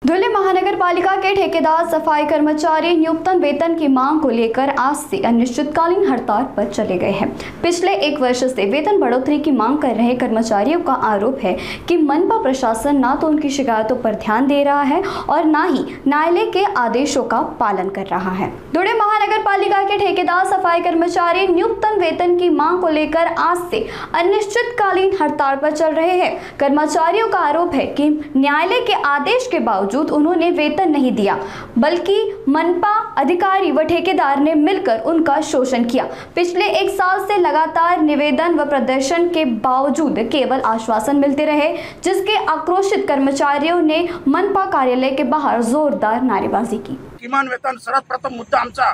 धुले महानगर पालिका के ठेकेदार सफाई कर्मचारी न्यूनतम वेतन की मांग को लेकर आज से अनिश्चितकालीन हड़ताल पर चले गए हैं। पिछले एक वर्ष से वेतन बढ़ोतरी की मांग कर रहे कर्मचारियों का आरोप है कि मनपा प्रशासन न तो उनकी शिकायतों पर ध्यान दे रहा है और न ही न्यायालय के आदेशों का पालन कर रहा है। धुले महानगर पालिका के ठेकेदार सफाई कर्मचारी न्यूनतम वेतन की मांग को लेकर आज से अनिश्चितकालीन हड़ताल पर चल रहे हैं। कर्मचारियों का आरोप है कि न्यायालय के आदेश के बावजूद उन्होंने वेतन नहीं दिया, बल्कि मनपा अधिकारी व ठेकेदार ने मिलकर उनका शोषण किया। पिछले एक साल से लगातार निवेदन व प्रदर्शन के बावजूद केवल आश्वासन मिलते रहे, जिसके आक्रोशित कर्मचारियों ने मनपा कार्यालय के बाहर जोरदार नारेबाजी की। किमान वेतन सर्वात प्रथम मुद्दा आमचा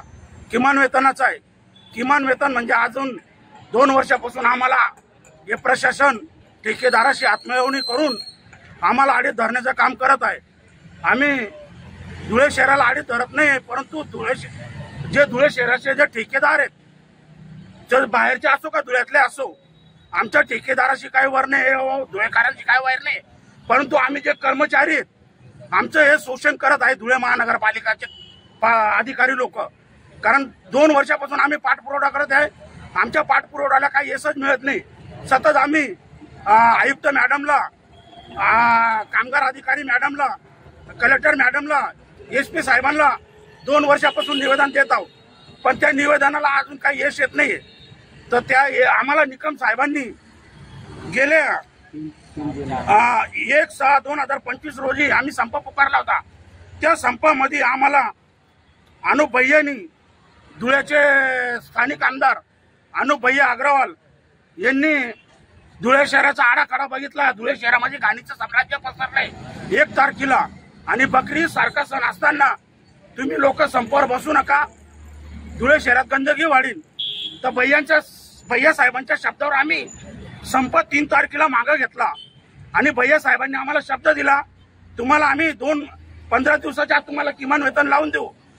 किमान वेतनाचा आहे। किमान वेतन म्हणजे अजून 2 वर्षापासून आम्हाला हे प्रशासन ठेकेदाराशी आत्महत्या करून आम्हाला आडे धरण्याचं काम करत आहे। आम्ही धुळे शहराला आडे धरत नाही, परंतु धुळे शहराचे जे ठेकेदार आहेत, जे बाहेरचे असो का धुळ्यातले असो, आमच्या ठेकेदाराशी काय वर नाही, धुळेकरांची काय वर नाही, परंतु आम्ही जे कर्मचारी आहेत आमचं हे शोषण करत आहे धुळे महानगरपालिकाचे अधिकारी लोक। कारण 2 वर्षापासून आम्ही पाठपुरावा करत आहे, आमच्या पाठपुराव्याला काही यशच मिळत नाही। सतत आम्ही आयुक्त मॅडमला, कामगार अधिकारी मॅडमला, कलेक्टर मॅडमला, एसपी साहेबांना 2 वर्षापासून निवेदन देत आहोत, पण त्या निवेदनाला अजून काही यश येत नाहीये। तर त्या आम्हाला निकम साहेबांनी गेले 1/6/2025 रोजी आम्ही संप पुकारला होता। त्या संपामध्ये आम्हाला अनुप भैयानी, धुळ्याचे स्थानिक आमदार अनुप भैया अग्रवाल यांनी धुळे शहराचा आराखडा बघितला। धुळे शहरामध्ये घाणीचं साम्राज्य पसरलंय 1 तारखेला, आणि बकरी सारखा सण असताना तुम्ही लोक संपावर बसू नका, धुळे शहरात गंदगी वाढील। तर भैया साहेबांच्या शब्दावर आम्ही संप 3 तारखेला मागे घेतला, आणि भैया साहेबांनी आम्हाला शब्द दिला, तुम्हाला आम्ही 15 दिवसाच्या आत तुम्हाला किमान वेतन लावून देऊ।